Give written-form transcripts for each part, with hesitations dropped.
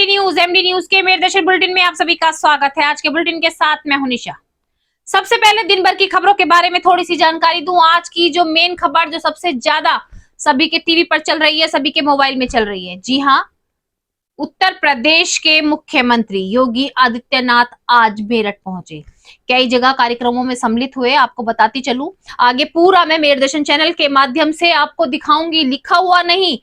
MD news के मेरदर्शन bulletin में आप सभी का स्वागत है। आज के बुलेटिन के साथ मैं हूं निशा। सबसे पहले दिन भर की खबरों के बारे में थोड़ी सी जानकारी दूं। आज की जो मेन खबर जो सबसे ज्यादा सभी के टीवी पर चल रही है, सभी के मोबाइल में चल रही है, जी हां, उत्तर प्रदेश के मुख्यमंत्री योगी आदित्यनाथ आज मेरठ पहुंचे। कई जगह कार्यक्रमों में सम्मिलित हुए। आपको बताती चलूं, आगे पूरा मैं मेरदर्शन चैनल के माध्यम से आपको दिखाऊंगी, लिखा हुआ नहीं।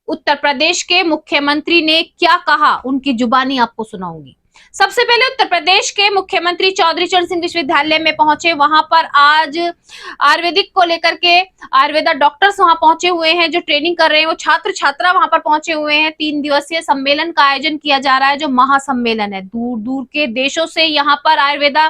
उत्तर प्रदेश के मुख्यमंत्री ने क्या कहा, उनकी जुबानी आपको सुनाऊंगी। सबसे पहले उत्तर प्रदेश के मुख्यमंत्री चौधरी चरण सिंह विश्वविद्यालय में पहुंचे। वहां पर आज आयुर्वेदिक को लेकर के आयुर्वेदा डॉक्टर्स वहां पहुंचे हुए हैं, जो ट्रेनिंग कर रहे हैं, वो छात्र छात्रा वहां पर पहुंचे हुए हैं। 3 दिवसीय सम्मेलन का आयोजन किया जा रहा है, जो महासम्मेलन है। दूर दूर के देशों से यहाँ पर आयुर्वेदा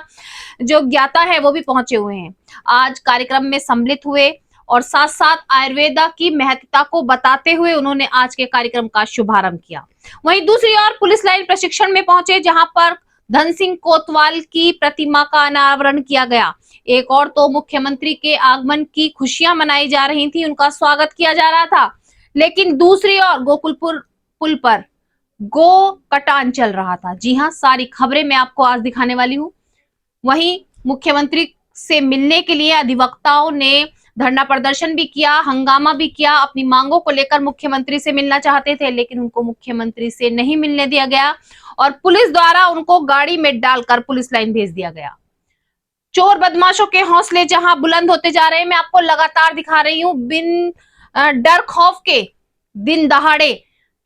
जो ज्ञाता है वो भी पहुंचे हुए हैं। आज कार्यक्रम में सम्मिलित हुए और साथ साथ आयुर्वेदा की महत्ता को बताते हुए उन्होंने आज के कार्यक्रम का शुभारंभ किया। वहीं दूसरी ओर पुलिस लाइन प्रशिक्षण में पहुंचे, जहां पर धन सिंह कोतवाल की प्रतिमा का अनावरण किया गया। एक और तो मुख्यमंत्री के आगमन की खुशियां मनाई जा रही थी, उनका स्वागत किया जा रहा था, लेकिन दूसरी ओर गोकुलपुर पुल पर गो कटान चल रहा था। जी हां, सारी खबरें मैं आपको आज दिखाने वाली हूं। वहीं मुख्यमंत्री से मिलने के लिए अधिवक्ताओं ने धरना प्रदर्शन भी किया, हंगामा भी किया। अपनी मांगों को लेकर मुख्यमंत्री से मिलना चाहते थे, लेकिन उनको मुख्यमंत्री से नहीं मिलने दिया गया और पुलिस द्वारा उनको गाड़ी में डालकर पुलिस लाइन भेज दिया गया। चोर बदमाशों के हौसले जहां बुलंद होते जा रहे हैं, मैं आपको लगातार दिखा रही हूं। बिन डर खौफ के दिन दहाड़े,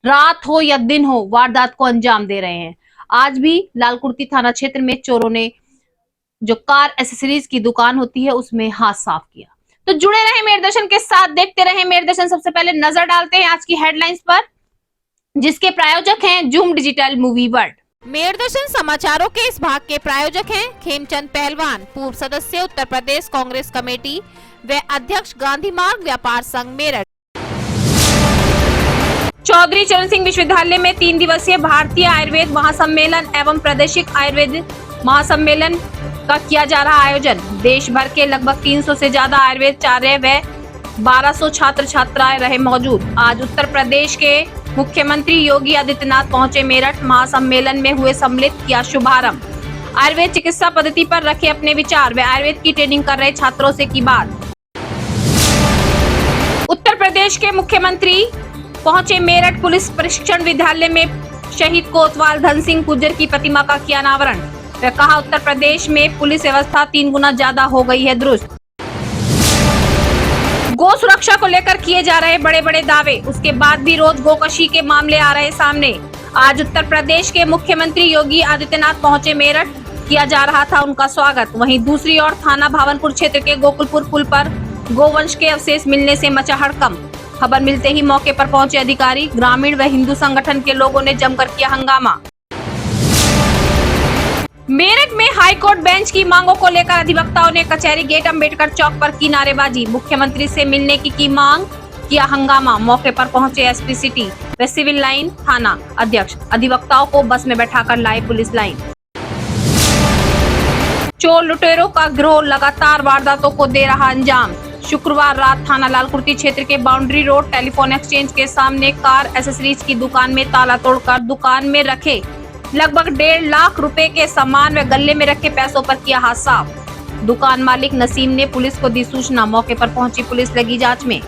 रात हो या दिन हो, वारदात को अंजाम दे रहे हैं। आज भी लालकुर्ती थाना क्षेत्र में चोरों ने जो कार एसेसरीज की दुकान होती है उसमें हाथ साफ किया। तो जुड़े रहे मेरदर्शन के साथ, देखते रहे मेरदर्शन। सबसे पहले नजर डालते हैं आज की हेडलाइंस पर, जिसके प्रायोजक हैं जूम डिजिटल मूवी वर्ल्ड। मेरदर्शन समाचारों के इस भाग के प्रायोजक हैं खेमचंद पहलवान, पूर्व सदस्य उत्तर प्रदेश कांग्रेस कमेटी व अध्यक्ष गांधी मार्ग व्यापार संघ मेरठ। चौधरी चरण सिंह विश्वविद्यालय में 3 दिवसीय भारतीय आयुर्वेद महासम्मेलन एवं प्रादेशिक आयुर्वेद महासम्मेलन का किया जा रहा आयोजन। देश भर के लगभग 300 से ज्यादा आयुर्वेदाचार्य व 1200 छात्र छात्राएं रहे मौजूद। आज उत्तर प्रदेश के मुख्यमंत्री योगी आदित्यनाथ पहुंचे मेरठ। महासम्मेलन में हुए सम्मिलित किया शुभारंभ। आयुर्वेद चिकित्सा पद्धति पर रखे अपने विचार व आयुर्वेद की ट्रेनिंग कर रहे छात्रों से की बात। उत्तर प्रदेश के मुख्यमंत्री पहुंचे मेरठ। पुलिस प्रशिक्षण विद्यालय में शहीद कोतवाल धन सिंह गुर्जर की प्रतिमा का किया अनावरण। वह कहा, उत्तर प्रदेश में पुलिस व्यवस्था 3 गुना ज्यादा हो गई है दुरुस्त। गो सुरक्षा को लेकर किए जा रहे बड़े बड़े दावे, उसके बाद भी रोज गोकशी के मामले आ रहे सामने। आज उत्तर प्रदेश के मुख्यमंत्री योगी आदित्यनाथ पहुंचे मेरठ, किया जा रहा था उनका स्वागत। वहीं दूसरी ओर थाना भावनपुर क्षेत्र के गोकुलपुर पुल पर गोवंश के अवशेष मिलने से मचा हड़कंप। खबर मिलते ही मौके पर पहुंचे अधिकारी, ग्रामीण व हिंदू संगठन के लोगों ने जमकर किया हंगामा। मेरठ में हाईकोर्ट बेंच की मांगों को लेकर अधिवक्ताओं ने कचहरी गेट अंबेडकर चौक पर की नारेबाजी। मुख्यमंत्री से मिलने की मांग, किया हंगामा। मौके पर पहुंचे एसपी सिटी व सिविल लाइन थाना अध्यक्ष। अधिवक्ताओं को बस में बैठाकर लाए पुलिस लाइन। चोर लुटेरों का गिरोह लगातार वारदातों को दे रहा अंजाम। शुक्रवार रात थाना लालकुर्ती क्षेत्र के बाउंड्री रोड टेलीफोन एक्सचेंज के सामने कार एसेसरीज की दुकान में ताला तोड़कर दुकान में रखे लगभग 1.5 लाख रुपए के सामान व गले में रखे पैसों पर किया हाथ साफ। दुकान मालिक नसीम ने पुलिस को दी सूचना। मौके पर पहुंची पुलिस लगी जांच में।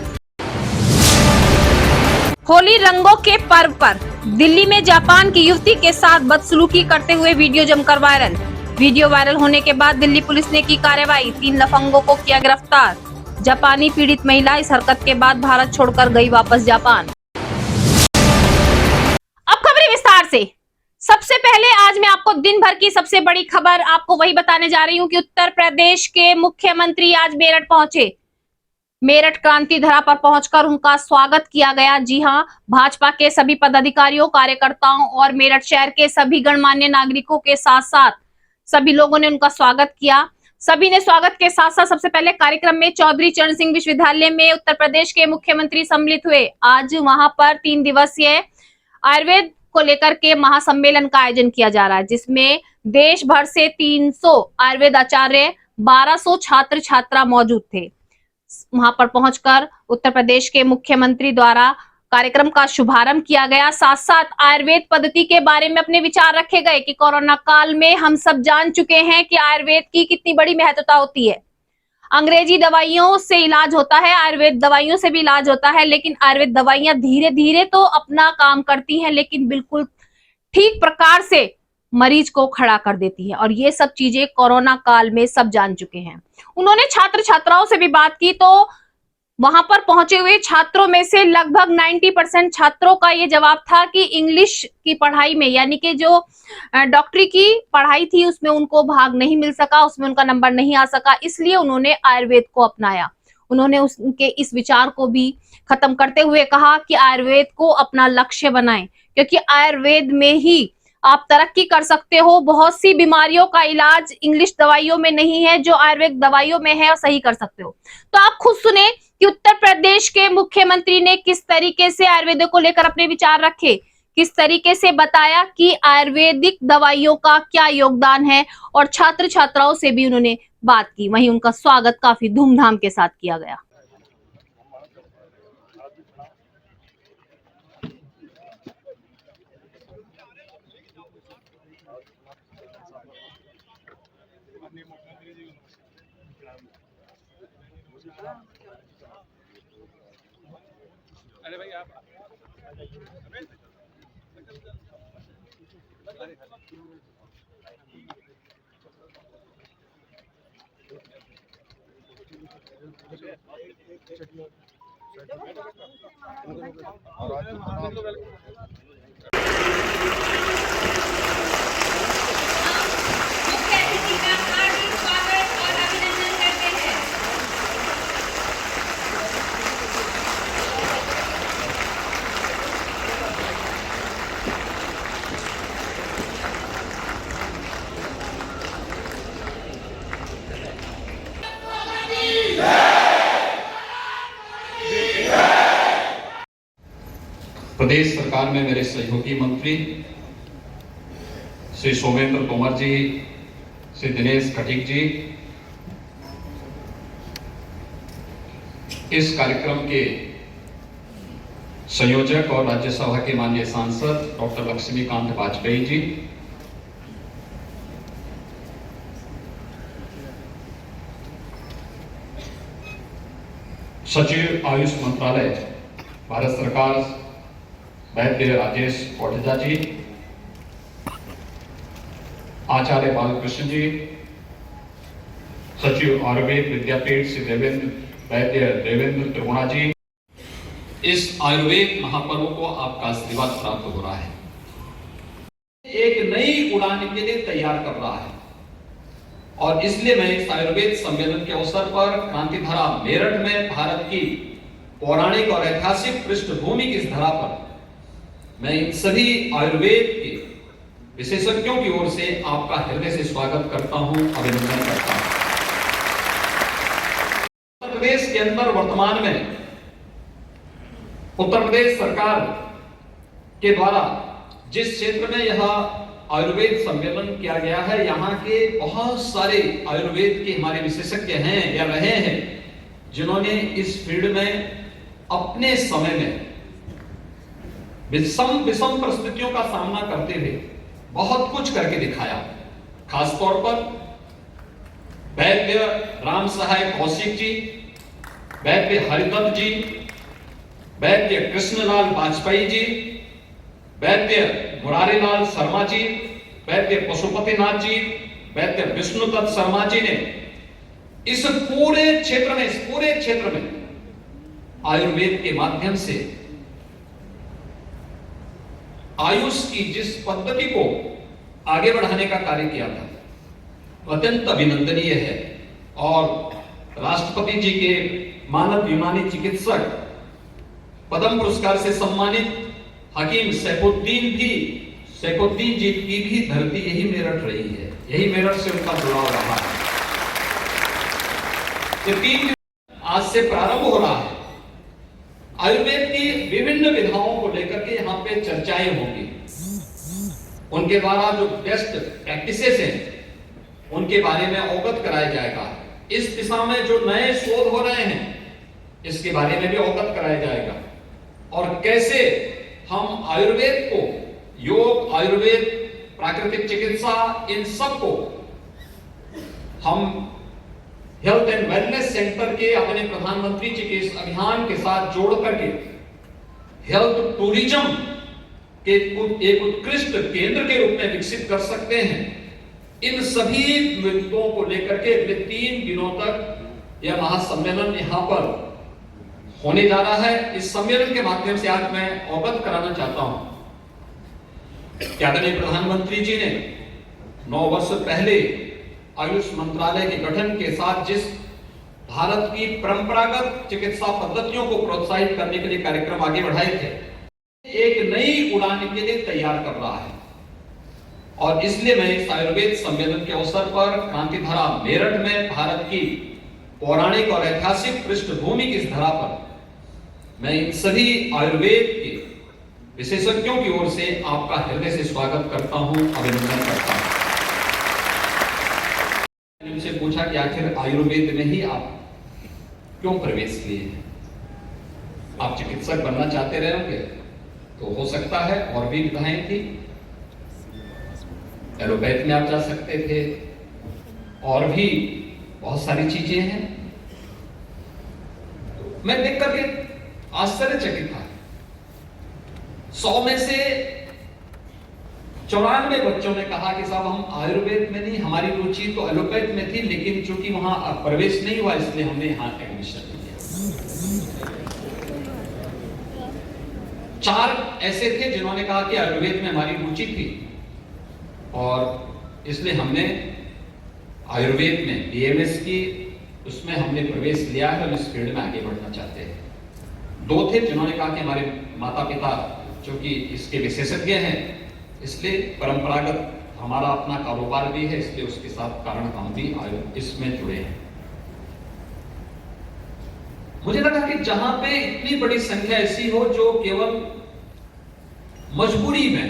होली रंगों के पर्व पर दिल्ली में जापान की युवती के साथ बदसलूकी करते हुए वीडियो जमकर वायरल। वीडियो वायरल होने के बाद दिल्ली पुलिस ने की कार्रवाई। 3 लफंगों को किया गिरफ्तार। जापानी पीड़ित महिला इस हरकत के बाद भारत छोड़कर गई वापस जापान। अब खबरें विस्तार से। सबसे पहले आज मैं आपको दिन भर की सबसे बड़ी खबर आपको वही बताने जा रही हूं कि उत्तर प्रदेश के मुख्यमंत्री आज मेरठ पहुंचे। मेरठ क्रांति धरा पर पहुंचकर उनका स्वागत किया गया। जी हां, भाजपा के सभी पदाधिकारियों, कार्यकर्ताओं और मेरठ शहर के सभी गणमान्य नागरिकों के साथ साथ सभी लोगों ने उनका स्वागत किया। सभी ने स्वागत के साथ साथ सबसे पहले कार्यक्रम में चौधरी चरण सिंह विश्वविद्यालय में उत्तर प्रदेश के मुख्यमंत्री सम्मिलित हुए। आज वहां पर 3 दिवसीय आयुर्वेद को लेकर के महासम्मेलन का आयोजन किया जा रहा है, जिसमें देश भर से 300 आयुर्वेदाचार्य, 1200 छात्र छात्रा मौजूद थे। वहां पर पहुंचकर उत्तर प्रदेश के मुख्यमंत्री द्वारा कार्यक्रम का शुभारंभ किया गया। साथ साथ आयुर्वेद पद्धति के बारे में अपने विचार रखे गए कि कोरोना काल में हम सब जान चुके हैं कि आयुर्वेद की कितनी बड़ी महत्वता होती है। अंग्रेजी दवाइयों से इलाज होता है, आयुर्वेद दवाइयों से भी इलाज होता है, लेकिन आयुर्वेद दवाइयां धीरे धीरे तो अपना काम करती हैं, लेकिन बिल्कुल ठीक प्रकार से मरीज को खड़ा कर देती है। और ये सब चीजें कोरोना काल में सब जान चुके हैं। उन्होंने छात्र छात्राओं से भी बात की तो वहां पर पहुंचे हुए छात्रों में से लगभग 90% छात्रों का ये जवाब था कि इंग्लिश की पढ़ाई में, यानी कि जो डॉक्टरी की पढ़ाई थी उसमें उनको भाग नहीं मिल सका, उसमें उनका नंबर नहीं आ सका, इसलिए उन्होंने आयुर्वेद को अपनाया। उन्होंने उनके इस विचार को भी खत्म करते हुए कहा कि आयुर्वेद को अपना लक्ष्य बनाएं, क्योंकि आयुर्वेद में ही आप तरक्की कर सकते हो। बहुत सी बीमारियों का इलाज इंग्लिश दवाइयों में नहीं है जो आयुर्वेद दवाइयों में है, और सही कर सकते हो। तो आप खुद सुने कि उत्तर प्रदेश के मुख्यमंत्री ने किस तरीके से आयुर्वेद को लेकर अपने विचार रखे, किस तरीके से बताया कि आयुर्वेदिक दवाइयों का क्या योगदान है, और छात्र छात्राओं से भी उन्होंने बात की। वहीं उनका स्वागत काफी धूमधाम के साथ किया गया। अरे भाई आप प्रदेश सरकार में मेरे सहयोगी मंत्री श्री सोमेंद्र तोमर जी, श्री दिनेश खटीक जी, इस कार्यक्रम के संयोजक और राज्यसभा के माननीय सांसद डॉक्टर लक्ष्मीकांत वाजपेयी जी, सचिव आयुष मंत्रालय भारत सरकार वैद्य राजेश कोटेचा जी, आचार्य बालकृष्ण जी, सचिव आयुर्वेद विद्यापीठ श्री वैद्य देवेंद्र त्रिगुणा जी, इस आयुर्वेद महापर्व को आपका आशीर्वाद प्राप्त हो रहा है, एक नई उड़ान के लिए तैयार कर रहा है। और इसलिए मैं इस आयुर्वेद सम्मेलन के अवसर पर क्रांतिधारा मेरठ में भारत की पौराणिक और ऐतिहासिक पृष्ठभूमि की इस धरा पर मैं इन सभी आयुर्वेद के विशेषज्ञों की ओर से आपका हृदय से स्वागत करता हूं, अभिनंदन करता हूं। उत्तर प्रदेश के अंदर वर्तमान में उत्तर प्रदेश सरकार के द्वारा जिस क्षेत्र में यह आयुर्वेद सम्मेलन किया गया है, यहाँ के बहुत सारे आयुर्वेद के हमारे विशेषज्ञ हैं या रहे हैं, जिन्होंने इस फील्ड में अपने समय में विषम परिस्थितियों का सामना करते हुए बहुत कुछ करके दिखाया। खासतौर पर वैद्य राम सहाय कौशिक जी, वैद्य हरिदत्त जी, वैद्य कृष्णलाल वाजपेयी जी, वैद्य मुरारीलाल शर्मा जी, वैद्य पशुपतिनाथ जी, वैद्य विष्णुदत्त शर्मा जी ने इस पूरे क्षेत्र में आयुर्वेद के माध्यम से आयुष की जिस पद्धति को आगे बढ़ाने का कार्य किया था, अत्यंत अभिनंदनीय है। और राष्ट्रपति जी के मानद यूनानी चिकित्सक पद्म पुरस्कार से सम्मानित हकीम सैफुद्दीन जी की भी धरती यही मेरठ रही है, यही मेरठ से उनका जुड़ाव रहा है। ये 3 दिन आज से प्रारंभ हो रहा है। आयुर्वेद की विभिन्न विधाओं को लेकर के यहाँ पे चर्चाएं होंगी, उनके द्वारा जो बेस्ट प्रैक्टिसेस हैं उनके बारे में अवगत कराया जाएगा। इस दिशा में जो नए शोध हो रहे हैं इसके बारे में भी अवगत कराया जाएगा। और कैसे हम आयुर्वेद को, योग, आयुर्वेद, प्राकृतिक चिकित्सा, इन सब को हम हेल्थ एंड वेलनेस सेंटर के अपने प्रधानमंत्री जी के इस अभियान के साथ जोड़ करके हेल्थ टूरिज्म के एक उत्कृष्ट केंद्र के रूप में विकसित कर सकते हैं। इन सभी मुद्दों को लेकर के अगले 3 दिनों तक यह महासम्मेलन यहाँ पर होने जा रहा है। इस सम्मेलन के माध्यम से आज मैं अवगत कराना चाहता हूं कि आदरणीय प्रधानमंत्री जी ने 9 वर्ष पहले आयुष मंत्रालय के गठन के साथ जिस भारत की परंपरागत चिकित्सा पद्धतियों को प्रोत्साहित करने के लिए कार्यक्रम आगे बढ़ाए थे, एक नई उड़ान के लिए तैयार कर रहा है। और इसलिए मैं इस आयुर्वेद सम्मेलन के अवसर पर क्रांतिधारा मेरठ में भारत की पौराणिक और ऐतिहासिक पृष्ठभूमि की इस धरा पर मैं इन सभी आयुर्वेद के विशेषज्ञों की ओर से आपका हृदय से स्वागत करता हूं, अभिनंदन करता हूं। मैंने उनसे पूछा कि आखिर आयुर्वेद में ही आप क्यों प्रवेश किए हैं? आप चिकित्सक बनना चाहते रहे होंगे तो हो सकता है और भी विधाएं थी, एलोपैथ में आप जा सकते थे, और भी बहुत सारी चीजें हैं। मैं देख करके आश्चर्यचकित था। 100 में से 94 बच्चों ने कहा कि साहब हम आयुर्वेद में नहीं, हमारी रुचि तो एलोपैथ में थी, लेकिन चूंकि वहां प्रवेश नहीं हुआ इसलिए हमने यहां एडमिशन लिया। 4 ऐसे थे जिन्होंने कहा कि आयुर्वेद में हमारी रुचि थी और इसलिए हमने आयुर्वेद में बीएमएस की, उसमें हमने प्रवेश लिया है और इस फील्ड में आगे बढ़ना चाहते हैं। 2 थे जिन्होंने कहा कि हमारे माता पिता चूंकि इसके विशेषज्ञ हैं, इसलिए परंपरागत हमारा अपना कारोबार भी है, इसलिए उसके साथ कारण हम भी इसमें जुड़े हैं। मुझे लगा कि जहां पे इतनी बड़ी संख्या ऐसी हो जो केवल मजबूरी में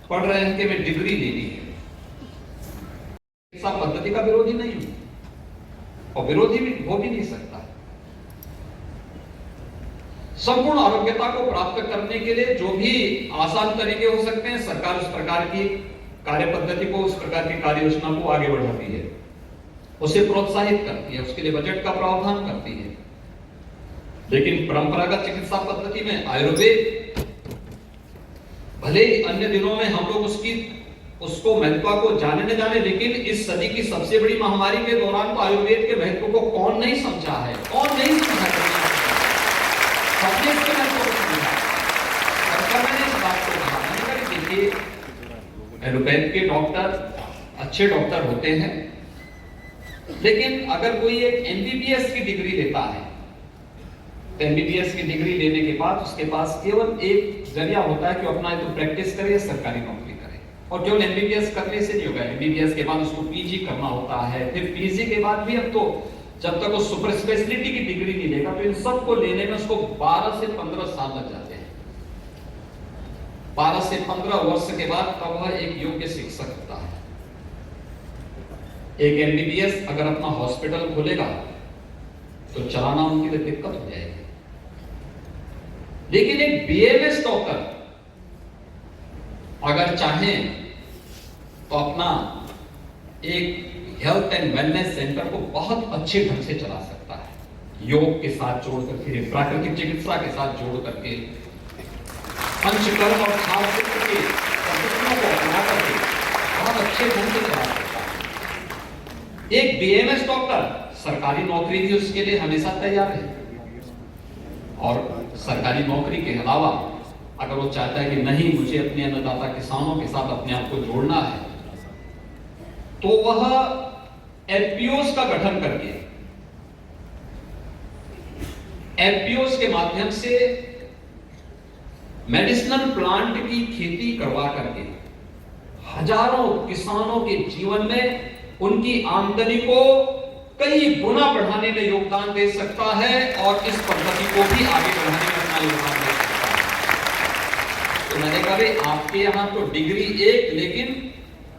पढ़ रहे हैं कि मैं डिग्री लेनी है, चिकित्सा पद्धति का विरोधी नहीं हूं और विरोधी भी हो भी नहीं सकता। संपूर्ण आरोग्यता को प्राप्त करने के लिए जो भी आसान तरीके हो सकते हैं, सरकार उस प्रकार की कार्य पद्धति को, उस प्रकार की कार्य योजना को आगे बढ़ाती है, उसे प्रोत्साहित करती है, उसके लिए बजट का प्रावधान करती है। लेकिन परंपरागत चिकित्सा पद्धति में आयुर्वेद, भले ही अन्य दिनों में हम लोग उसको महत्व को जाने न जाने, लेकिन इस सदी की सबसे बड़ी महामारी के दौरान तो आयुर्वेद के महत्व को कौन नहीं समझा है, कौन नहीं समझा। सबने इसके महत्व को समझा। सरकार ने इस बात को कहा, मैंने कहा देखिए एलोपैथ के डॉक्टर अच्छे डॉक्टर होते हैं, लेकिन अगर कोई एक एमबीबीएस की डिग्री लेता है तो एमबीबीएस की डिग्री लेने के बाद उसके पास केवल एक जरिया होता है कि अपना तो प्रैक्टिस करे या सरकारी नौकरी करे। और केवल एमबीबीएस करने से नहीं होगा, एमबीबीएस के बाद उसको पीजी करना होता है, फिर पीजी के बाद भी अब तो जब तक वो सुपर स्पेशलिटी की डिग्री नहीं लेगा तो इन सब को लेने में उसको 12 से 15 साल लग जाते हैं। 12 से 15 वर्ष के बाद तब वह एक योग्य शिक्षक होता है। एक एमबीबीएस अगर अपना हॉस्पिटल खोलेगा तो चलाना उनके लिए दिक्कत हो जाएगी, लेकिन एक बीएमएस डॉक्टर अगर चाहें तो अपना एक हेल्थ एंड वेलनेस सेंटर को बहुत अच्छे ढंग से चला सकता है, योग के साथ जोड़ करके, प्राकृतिक चिकित्सा के साथ जोड़ करके, पंचकर्म और छात्र के पद्धतियों को अपना करके बहुत अच्छे ढंग से चला सकता है। एक बीएमएस डॉक्टर सरकारी नौकरी भी उसके लिए हमेशा तैयार है, और सरकारी नौकरी के अलावा अगर वो चाहता है कि नहीं मुझे अपने अन्नदाता किसानों के साथ अपने आप को जोड़ना है, तो वह एफपीओस का गठन करके, एफपीओस के माध्यम से मेडिसिनल प्लांट की खेती करवा करके हजारों किसानों के जीवन में उनकी आमदनी को कई गुना बढ़ाने में योगदान दे सकता है और इस पद्धति को भी आगे बढ़ाने में अपना योगदान दे सकता है। तो मैंने कहा आपके यहाँ तो डिग्री एक लेकिन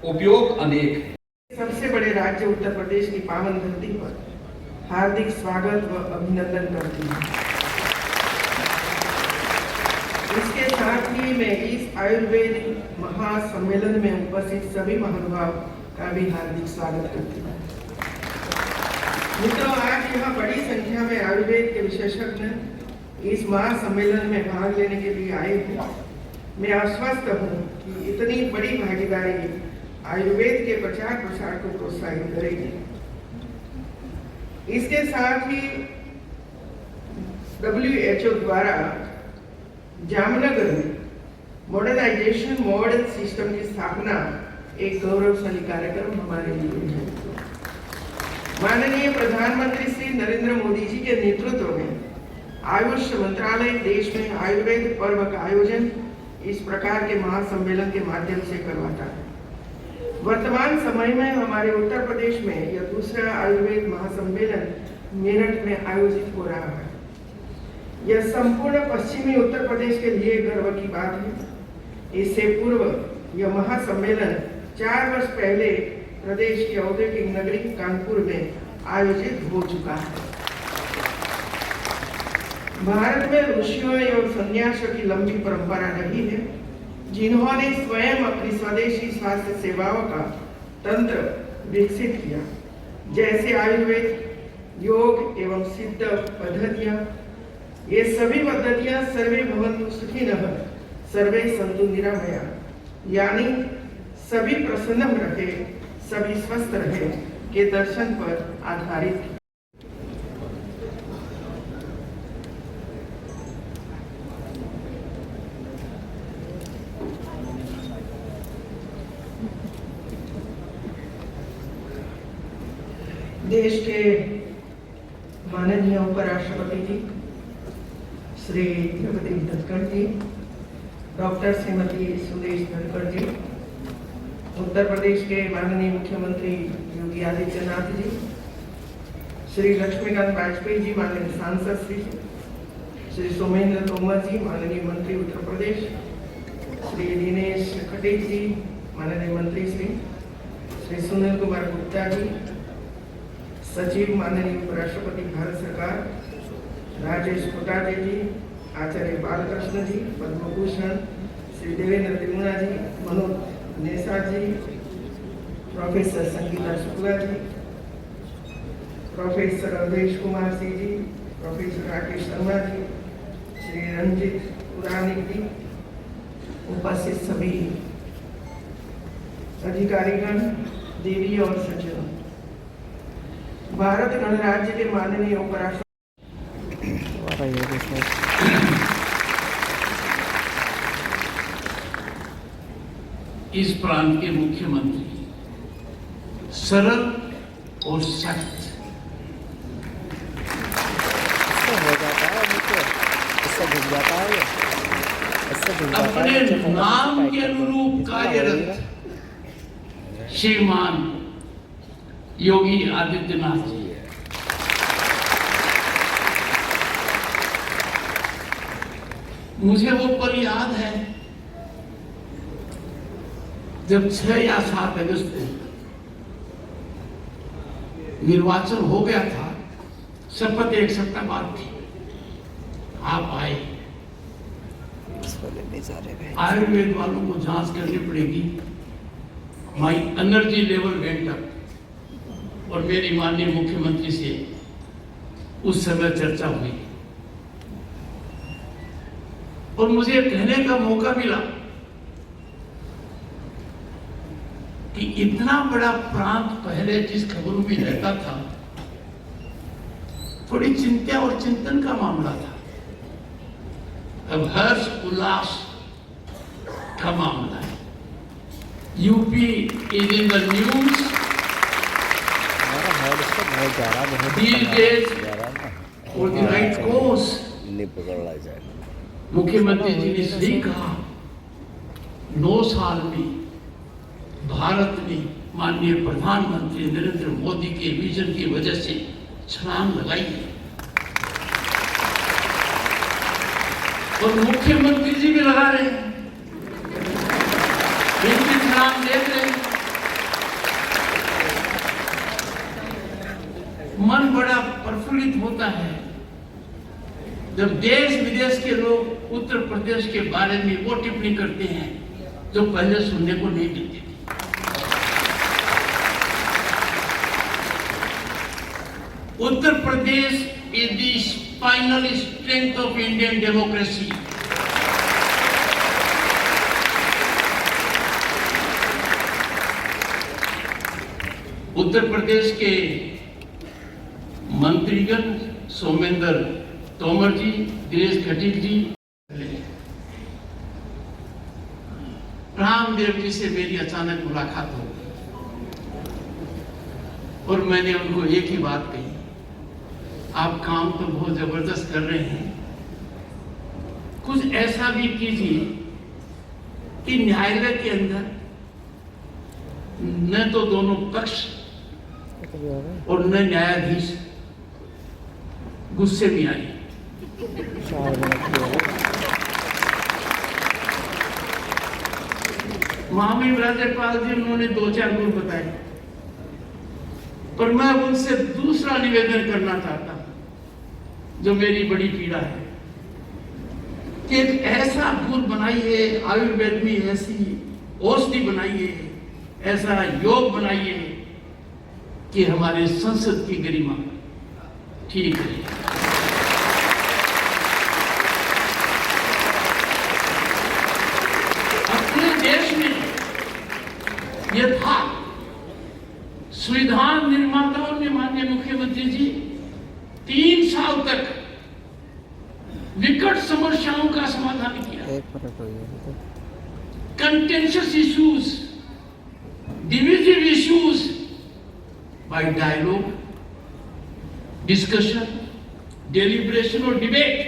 उपयोग अनेक है। सबसे बड़े राज्य उत्तर प्रदेश की पावन धरती पर हार्दिक स्वागत व अभिनंदन करती हूँ। ही मैं इस आयुर्वेद महासम्मेलन में उपस्थित सभी महानुभाव का भी हार्दिक स्वागत करती हूँ। मित्रों, आज यहाँ बड़ी संख्या में आयुर्वेद के विशेषज्ञ इस महासम्मेलन में भाग लेने के लिए आए हैं। मैं आश्वस्त हूँ कि इतनी बड़ी भागीदारी आयुर्वेद के प्रचार प्रसार को प्रोत्साहित करेगी। इसके साथ ही WHO द्वारा जामनगर में मॉडर्नाइजेशन मॉडल सिस्टम की स्थापना एक गौरवशाली कार्यक्रम हमारे लिए है। माननीय प्रधानमंत्री श्री नरेंद्र मोदी जी के नेतृत्व में आयुष मंत्रालय देश में आयुर्वेद पर्व का आयोजन इस प्रकार के महासम्मेलन के माध्यम से करवाता है। वर्तमान समय में हमारे उत्तर प्रदेश में यह दूसरा आयुर्वेद महासम्मेलन मेरठ में आयोजित हो रहा है। यह संपूर्ण पश्चिमी उत्तर प्रदेश के लिए गर्व की बात है। इससे पूर्व यह महासम्मेलन 4 वर्ष पहले प्रदेश की औद्योगिक नगरी कानपुर में आयोजित हो चुका है। भारत में ऋषियों एवं सन्यासियों की लंबी परंपरा रही है, जिन्होंने स्वयं अपनी स्वदेशी स्वास्थ्य सेवाओं का तंत्र विकसित किया, जैसे आयुर्वेद, योग एवं सिद्ध पद्धतियां। ये सभी पद्धतियां सर्वे भवन्तु सुखिनः सर्वे सन्तु निरामया, यानी सभी प्रसन्न रहे, सभी स्वस्थ रहे के दर्शन पर आधारित। देश के माननीय उपराष्ट्रपति जी श्री जगदीप धनखड़ जी, डॉक्टर श्रीमती सुदेश धनखड़ जी, उत्तर प्रदेश के माननीय मुख्यमंत्री योगी आदित्यनाथ जी, श्री लक्ष्मीकांत वाजपेयी जी, माननीय सांसद श्री सोमेंद्र तोमर जी, माननीय मंत्री उत्तर प्रदेश, श्री दिनेश खटीक जी, माननीय मंत्री श्री सुनील कुमार गुप्ता जी, सचिव माननीय उपराष्ट्रपति भारत सरकार राजेश कोटाजे जी, आचार्य बालकृष्ण जी, पद्म भूषण श्री देवेंद्र त्रिमुना जी, मनोज नेसा जी, professor Sangeeta Shukla ji, professor Awadhesh Kumar Singh ji, professor Rakesh Sharma ji, Shri Ranjit Puranic जी, उपस्थित सभी अधिकारीगण, देवी और सज्जनों, भारत गणराज्य के माननीय उपराष्ट्रपति इस प्रांत के मुख्यमंत्री सरल और सख्त, अपने नाम के अनुरूप कार्यरत श्रीमान योगी आदित्यनाथ जी, मुझे वो पल याद है जब 6 या 7 अगस्त को निर्वाचन हो गया था। शपथ एक सप्ताह बाद थी, आप आए। आयुर्वेद वालों को जांच करनी पड़ेगी। My energy level went up और मेरी माननीय मुख्यमंत्री से उस समय चर्चा हुई और मुझे कहने का मौका मिला कि इतना बड़ा प्रांत पहले जिस खबरों में रहता था, थोड़ी चिंता और चिंतन का मामला था, अब हर्ष उल्लास का मामला है। UP is in the news these days for the right cause। मुख्यमंत्री जी ने सही कहा, 9 साल में भारत ने माननीय प्रधानमंत्री नरेंद्र मोदी के विजन की वजह से छलांग लगाई है और मुख्यमंत्री जी भी लगा रहे हैं, इनकी छलांग देख रहे हैं। मन बड़ा प्रफुल्लित होता है जब देश विदेश के लोग उत्तर प्रदेश के बारे में वो टिप्पणी करते हैं जो पहले सुनने को नहीं मिलती थी। Uttar Pradesh is the spinal strength of Indian democracy. Uttar Pradesh के मंत्रीगण सोमेंद्र तोमर जी, दिनेश खटीक जी, रामदेव जी से मेरी अचानक मुलाकात हो गई और मैंने उनको एक ही बात कही, आप काम तो बहुत जबरदस्त कर रहे हैं, कुछ ऐसा भी कीजिए कि न्यायालय के अंदर न तो दोनों पक्ष और न न्यायाधीश गुस्से में आए। महामहिम राज्यपाल जी उन्होंने 2-4 गुण बताए, पर मैं उनसे दूसरा निवेदन करना चाहता हूं जो मेरी बड़ी पीड़ा है कि एक ऐसा गुण बनाइए, आयुर्वेद में ऐसी औषधि बनाइए, ऐसा योग बनाइए कि हमारे संसद की गरिमा ठीक है। अपने देश में यह था, संविधान निर्माताओं ने, माननीय मुख्यमंत्री जी, 3 साल तक विकट समस्याओं का समाधान किया। Contentious issues, divisive issues by dialogue, discussion, deliberation और डिबेट,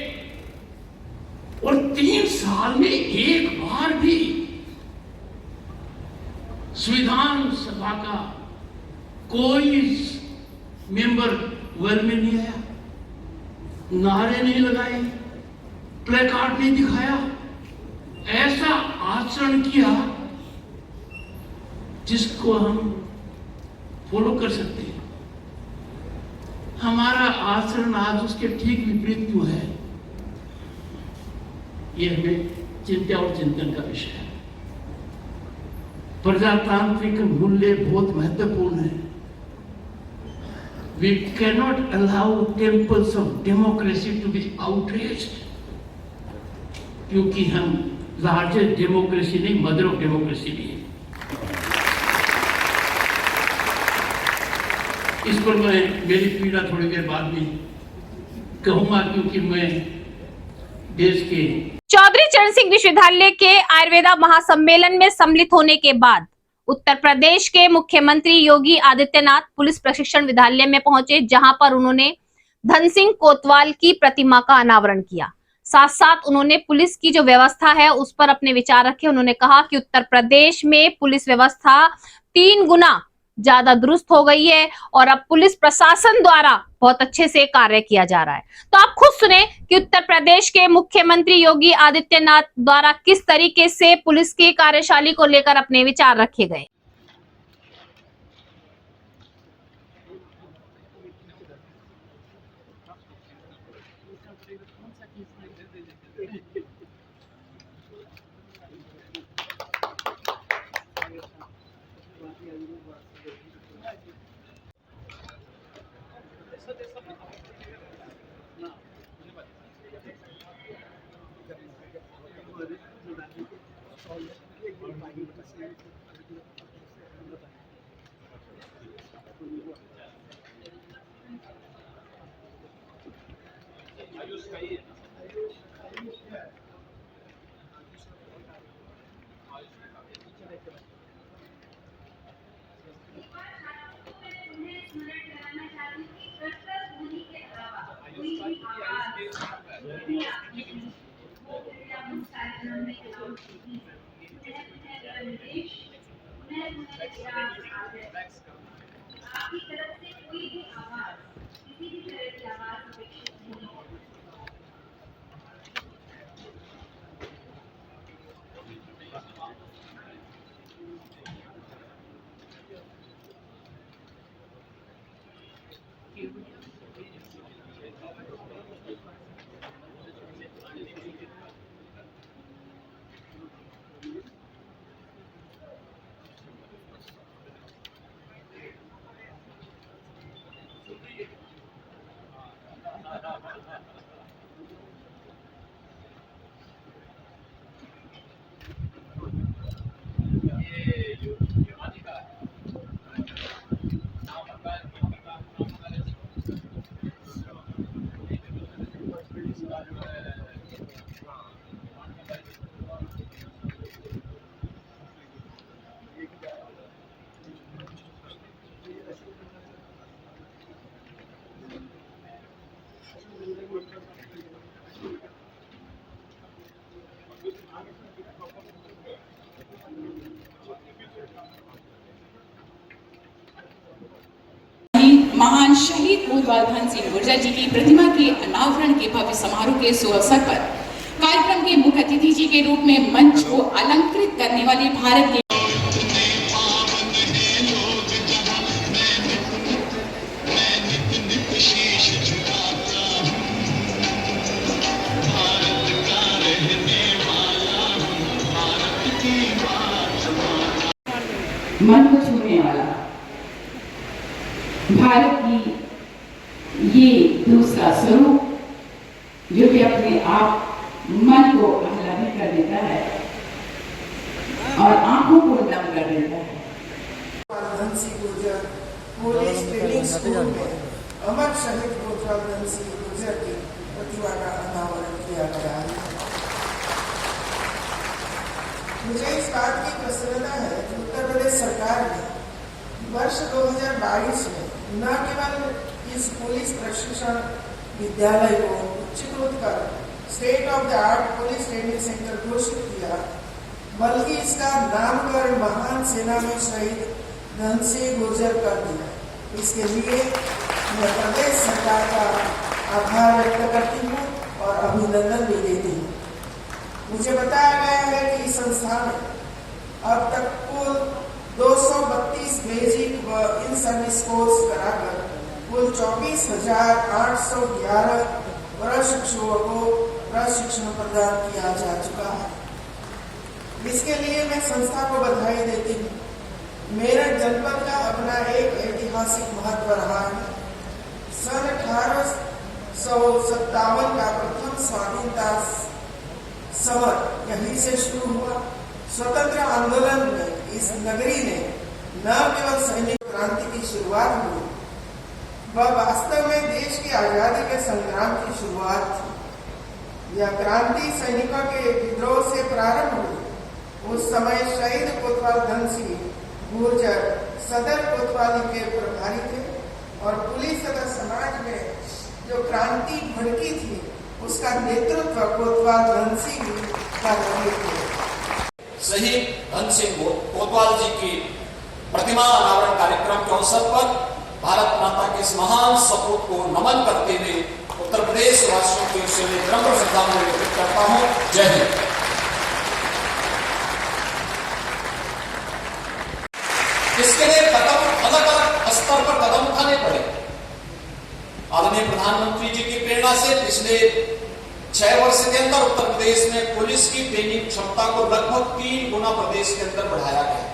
और 3 साल में एक बार भी संविधान सभा का कोई मेंबर वेल में नहीं आया, नारे नहीं लगाए, प्लेकार्ड नहीं दिखाया, ऐसा आचरण किया जिसको हम फॉलो कर सकते हैं। हमारा आचरण आज उसके ठीक विपरीत क्यों है, यह हमें चिंता और चिंतन का विषय है। प्रजातांत्रिक मूल्य बहुत महत्वपूर्ण है। We cannot allow temples of democracy to be outraged, क्योंकि हम लार्जेस्ट डेमोक्रेसी नहीं, मदर ऑफ डेमोक्रेसी भी है। इस पर मैं मेरी पीड़ा थोड़ी देर बाद में कहूंगा, क्योंकि मैं देश के चौधरी चरण सिंह विश्वविद्यालय के आयुर्वेदा महासम्मेलन में सम्मिलित होने के बाद उत्तर प्रदेश के मुख्यमंत्री योगी आदित्यनाथ पुलिस प्रशिक्षण विद्यालय में पहुंचे, जहां पर उन्होंने धन सिंह कोतवाल की प्रतिमा का अनावरण किया। साथ साथ उन्होंने पुलिस की जो व्यवस्था है उस पर अपने विचार रखे। उन्होंने कहा कि उत्तर प्रदेश में पुलिस व्यवस्था 3 गुना ज्यादा दुरुस्त हो गई है और अब पुलिस प्रशासन द्वारा बहुत अच्छे से कार्य किया जा रहा है। तो आप खुद सुने कि उत्तर प्रदेश के मुख्यमंत्री योगी आदित्यनाथ द्वारा किस तरीके से पुलिस की कार्यशैली को लेकर अपने विचार रखे गए। महान शहीद कोतवाल धन सिंह गुर्जर जी की प्रतिमा के अनावरण के भव्य समारोह के शुभ अवसर पर कार्यक्रम के मुख्य अतिथि जी के रूप में मंच को अलंकृत करने वाले भारत के मन को छूने वाला भारत की ये दूसरा स्वरूप जो कि अपने आप मन को आह्लादित कर देता है और आंखों को नम कर देता है। Dhan Singh Gurjar police training school में अमर शहीद कोतवाल धन सिंह गुर्जर की प्रतिमा का अनावरण किया गया है। मुझे इस बात की प्रसन्नता है कि उत्तर प्रदेश सरकार ने वर्ष 2022 में न केवल इस पुलिस प्रशिक्षण विद्यालय को उच्चीकृत कर state of the art police training centre घोषित किया, बल्कि इसका नामकरण महान सेना में शहीद धन सिंह गुर्जर कर दिया। इसके लिए मैं प्रदेश सरकार का आभार व्यक्त करती हूँ और अभिनंदन भी देती हूँ। मुझे बताया गया है कि इस संस्था में अब तक कुल 232 बेसिक व इन सर्विस कोर्स कराकर कुल 24,811 प्रशिक्षुओं को प्रशिक्षण प्रदान किया जा चुका है। इसके लिए मैं संस्था को बधाई देती हूँ। मेरठ जनपद का अपना एक ऐतिहासिक महत्व रहा है। सन 1857 का प्रथम स्वाधीनता समर यहीं से शुरू हुआ। स्वतंत्र आंदोलन में इस नगरी ने न केवल सैनिक क्रांति की शुरुआत हुई, वह वास्तव में देश की आजादी के संग्राम की शुरुआत थी। यह क्रांति सैनिकों के विद्रोह से प्रारंभ हुई। उस समय शहीद कोतवाल धन सिंह गुर्जर सदर कोतवाली के प्रभारी थे और पुलिस तथा समाज में जो क्रांति भड़की थी उसका नेतृत्व कोतवाल धन सिंह कर रहे थे। शहीद धन सिंह कोतवाल जी की प्रतिमा अनावरण कार्यक्रम के अवसर पर भारत माता के इस महान सपूत को नमन करते हुए उत्तर प्रदेश वासियों की ओर से विनम्र श्रद्धांजलि व्यक्त करता हूँ। जय हिंद। इसके लिए कदम अलग अलग स्तर पर कदम उठाने पड़े। आदरणीय प्रधानमंत्री जी की प्रेरणा से पिछले 6 वर्ष के अंदर उत्तर प्रदेश में पुलिस की ट्रेनिंग क्षमता को लगभग 3 गुना प्रदेश के अंदर बढ़ाया गया।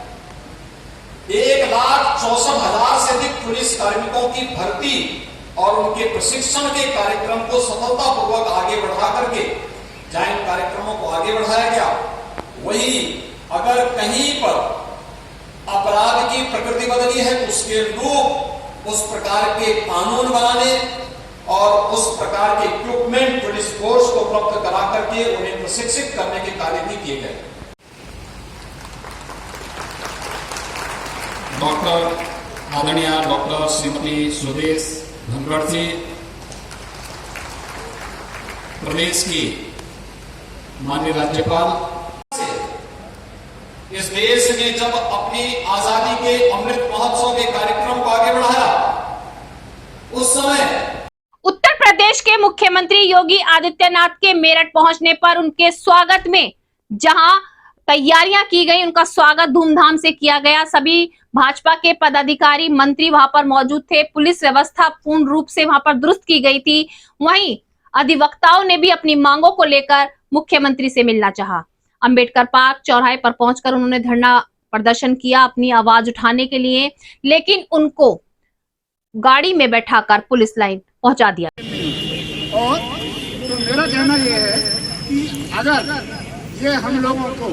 1,64,000 से अधिक पुलिस कार्मिकों की भर्ती और उनके प्रशिक्षण के कार्यक्रम को सफलतापूर्वक आगे बढ़ा करके जहां इन कार्यक्रमों को आगे बढ़ाया गया, वही अगर कहीं पर अपराध की प्रकृति बदली है तो उसके अनुरूप उस प्रकार के कानून बनाने और उस प्रकार के इक्विपमेंट पुलिस फोर्स को उपलब्ध करा करके उन्हें प्रशिक्षित करने के कार्य भी किए गए। आदरणीय डॉक्टर श्रीमती सुदेश धनखड़ जी, प्रदेश की माननीय राज्यपाल, इस देश ने जब अपनी आजादी के अमृत महोत्सव के कार्यक्रम को आगे बढ़ाया, उस समय उत्तर प्रदेश के मुख्यमंत्री योगी आदित्यनाथ के मेरठ पहुंचने पर उनके स्वागत में जहां तैयारियां की गई, उनका स्वागत धूमधाम से किया गया। सभी भाजपा के पदाधिकारी मंत्री वहां पर मौजूद थे। पुलिस व्यवस्था पूर्ण रूप से वहां पर दुरुस्त की गई थी। वहीं अधिवक्ताओं ने भी अपनी मांगों को लेकर मुख्यमंत्री से मिलना चाहा। अंबेडकर पार्क चौराहे पर पहुंचकर उन्होंने धरना प्रदर्शन किया अपनी आवाज उठाने के लिए, लेकिन उनको गाड़ी में बैठाकर पुलिस लाइन पहुंचा दिया। और तो मेरा कहना यह है कि अगर ये हम लोगों को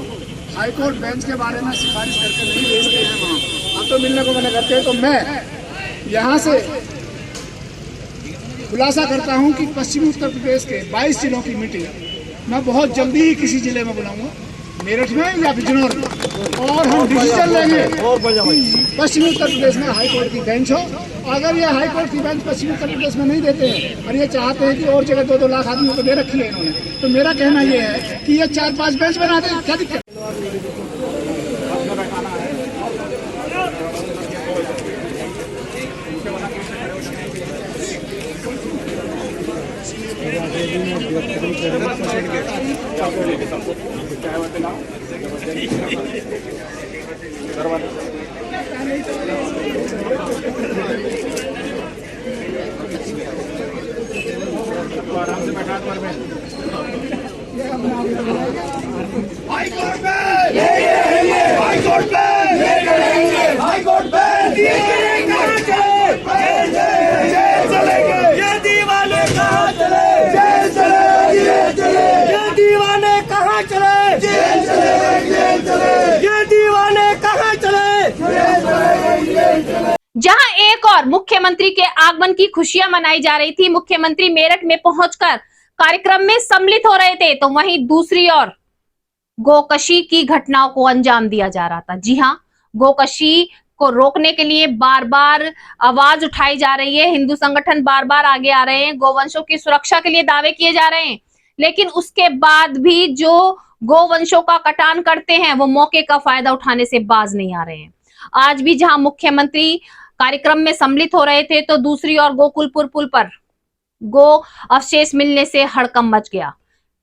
हाईकोर्ट बेंच के बारे में सिफारिश करके नहीं भेजते हैं वहाँ, हम तो मिलने को मना करते हैं, तो मैं यहाँ से खुलासा करता हूँ कि पश्चिमी उत्तर प्रदेश के 22 जिलों की मीटिंग मैं बहुत जल्दी ही किसी जिले में बुलाऊंगा मेरठ में या बिजनौर में, और हम डिसीजन लेंगे कि पश्चिमी उत्तर प्रदेश में हाई कोर्ट की बेंच हो। अगर ये हाई कोर्ट की बेंच पश्चिमी उत्तर प्रदेश में नहीं देते हैं और ये चाहते हैं कि और जगह 2-2 लाख आदमियों को दे रखी है इन्होंने, तो मेरा कहना ये है कि ये 4-5 बेंच बना दें, क्या दिक्कत। आराम से बैठा हाई कोर्ट पे हाई कोर्ट पे हाई कोर्ट पे जेल चलेंगे, ये दीवाने कहाँ चले, जेल चले, ये दीवाने कहाँ चले, जेल चले, ये दीवाने कहाँ चले, जेल चले। जहां एक और मुख्यमंत्री के आगमन की खुशियां मनाई जा रही थी, मुख्यमंत्री मेरठ में पहुंचकर कार्यक्रम में सम्मिलित हो रहे थे, तो वहीं दूसरी ओर गोकशी की घटनाओं को अंजाम दिया जा रहा था। जी हां, गोकशी को रोकने के लिए बार बार आवाज उठाई जा रही है, हिंदू संगठन बार बार आगे आ रहे हैं, गोवंशों की सुरक्षा के लिए दावे किए जा रहे हैं, लेकिन उसके बाद भी जो गोवंशों का कटान करते हैं वो मौके का फायदा उठाने से बाज नहीं आ रहे हैं। आज भी जहां मुख्यमंत्री कार्यक्रम में सम्मिलित हो रहे थे, तो दूसरी ओर गोकुलपुर पुल पर गो अवशेष मिलने से हड़कंप मच गया।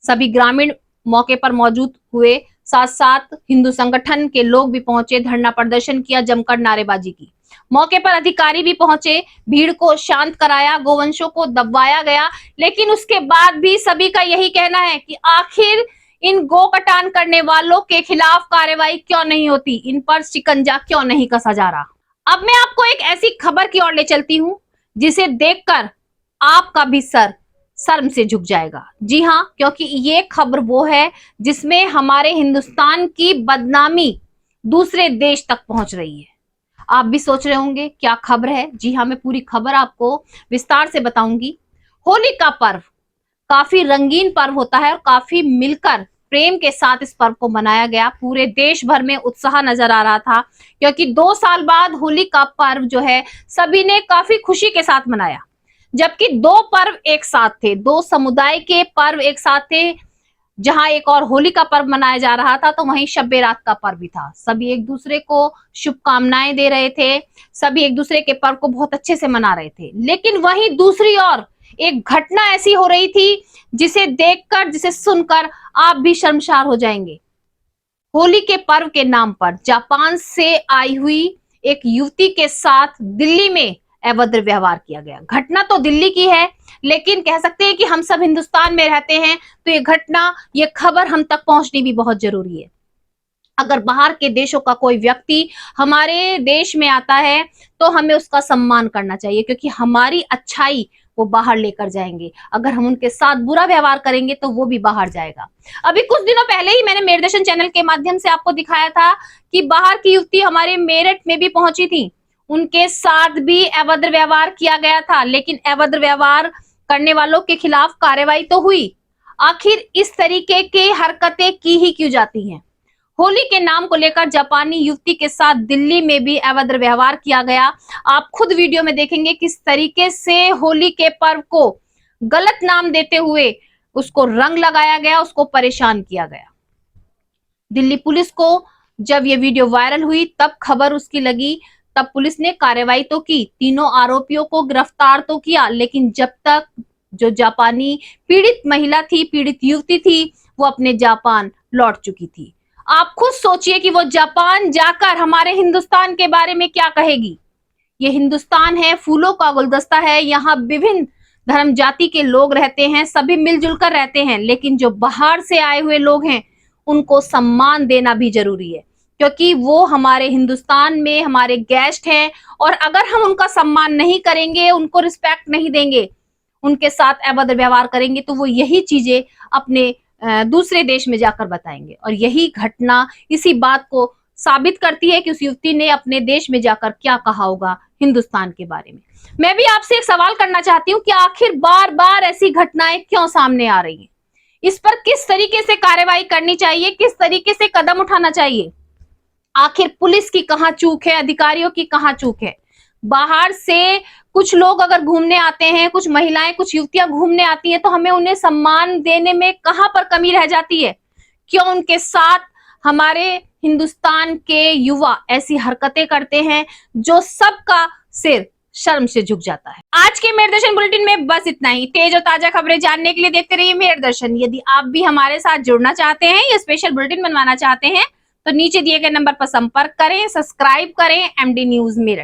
सभी ग्रामीण मौके पर मौजूद हुए, साथ साथ हिंदू संगठन के लोग भी पहुंचे, धरना प्रदर्शन किया, जमकर नारेबाजी की। मौके पर अधिकारी भी पहुंचे, भीड़ को शांत कराया, गोवंशों को दबाया गया, लेकिन उसके बाद भी सभी का यही कहना है कि आखिर इन गो कटान करने वालों के खिलाफ कार्रवाई क्यों नहीं होती, इन पर शिकंजा क्यों नहीं कसा जा रहा। अब मैं आपको एक ऐसी खबर की ओर ले चलती हूं जिसे देखकर आपका भी सर शर्म से झुक जाएगा। जी हां, क्योंकि ये खबर वो है जिसमें हमारे हिंदुस्तान की बदनामी दूसरे देश तक पहुंच रही है। आप भी सोच रहे होंगे क्या खबर है। जी हां, मैं पूरी खबर आपको विस्तार से बताऊंगी। होली का पर्व काफी रंगीन पर्व होता है और काफी मिलकर प्रेम के साथ इस पर्व को मनाया गया। पूरे देश भर में उत्साह नजर आ रहा था, क्योंकि 2 साल बाद होली का पर्व जो है सभी ने काफी खुशी के साथ मनाया। जबकि 2 पर्व एक साथ थे, 2 समुदाय के पर्व एक साथ थे। जहां एक और होली का पर्व मनाया जा रहा था, तो वहीं शब ए रात का पर्व भी था। सभी एक दूसरे को शुभकामनाएं दे रहे थे, सभी एक दूसरे के पर्व को बहुत अच्छे से मना रहे थे। लेकिन वहीं दूसरी ओर एक घटना ऐसी हो रही थी जिसे देखकर, जिसे सुनकर आप भी शर्मसार हो जाएंगे। होली के पर्व के नाम पर जापान से आई हुई एक युवती के साथ दिल्ली में अभद्र व्यवहार किया गया। घटना तो दिल्ली की है, लेकिन कह सकते हैं कि हम सब हिंदुस्तान में रहते हैं, तो ये घटना, ये खबर हम तक पहुंचनी भी बहुत जरूरी है। अगर बाहर के देशों का कोई व्यक्ति हमारे देश में आता है तो हमें उसका सम्मान करना चाहिए, क्योंकि हमारी अच्छाई वो बाहर लेकर जाएंगे। अगर हम उनके साथ बुरा व्यवहार करेंगे तो वो भी बाहर जाएगा। अभी कुछ दिनों पहले ही मैंने मेरदर्शन चैनल के माध्यम से आपको दिखाया था कि बाहर की युवती हमारे मेरठ में भी पहुंची थी, उनके साथ भी अभद्र व्यवहार किया गया था, लेकिन अभद्र व्यवहार करने वालों के खिलाफ कार्रवाई तो हुई। आखिर इस तरीके की हरकतें की ही क्यों जाती हैं। होली के नाम को लेकर जापानी युवती के साथ दिल्ली में भी अभद्र व्यवहार किया गया। आप खुद वीडियो में देखेंगे किस तरीके से होली के पर्व को गलत नाम देते हुए उसको रंग लगाया गया, उसको परेशान किया गया। दिल्ली पुलिस को जब ये वीडियो वायरल हुई तब खबर उसकी लगी, तब पुलिस ने कार्रवाई तो की, तीनों आरोपियों को गिरफ्तार तो किया, लेकिन जब तक जो जापानी पीड़ित महिला थी, पीड़ित युवती थी, वो अपने जापान लौट चुकी थी। आप खुद सोचिए कि वो जापान जाकर हमारे हिंदुस्तान के बारे में क्या कहेगी। ये हिंदुस्तान है, फूलों का गुलदस्ता है, यहाँ विभिन्न धर्म जाति के लोग रहते हैं, सभी मिलजुल कर रहते हैं, लेकिन जो बाहर से आए हुए लोग हैं उनको सम्मान देना भी जरूरी है, क्योंकि वो हमारे हिंदुस्तान में हमारे गेस्ट हैं। और अगर हम उनका सम्मान नहीं करेंगे, उनको रिस्पेक्ट नहीं देंगे, उनके साथ अभद्र व्यवहार करेंगे, तो वो यही चीजें अपने दूसरे देश में जाकर बताएंगे। और यही घटना इसी बात को साबित करती है कि उस युवती ने अपने देश में जाकर क्या कहा होगा हिंदुस्तान के बारे में। मैं भी आपसे एक सवाल करना चाहती हूँ कि आखिर बार बार ऐसी घटनाएं क्यों सामने आ रही हैं। इस पर किस तरीके से कार्रवाई करनी चाहिए, किस तरीके से कदम उठाना चाहिए। आखिर पुलिस की कहां चूक है, अधिकारियों की कहां चूक है। बाहर से कुछ लोग अगर घूमने आते हैं, कुछ महिलाएं, कुछ युवतियां घूमने आती हैं, तो हमें उन्हें सम्मान देने में कहां पर कमी रह जाती है। क्यों उनके साथ हमारे हिंदुस्तान के युवा ऐसी हरकतें करते हैं जो सबका सिर शर्म से झुक जाता है। आज के मेरे दर्शन बुलेटिन में बस इतना ही। तेज और ताजा खबरें जानने के लिए देखते रहिए मेरे दर्शन। यदि आप भी हमारे साथ जुड़ना चाहते हैं या स्पेशल बुलेटिन बनवाना चाहते हैं तो नीचे दिए गए नंबर पर संपर्क करें, सब्सक्राइब करें एमडी न्यूज मेरठ।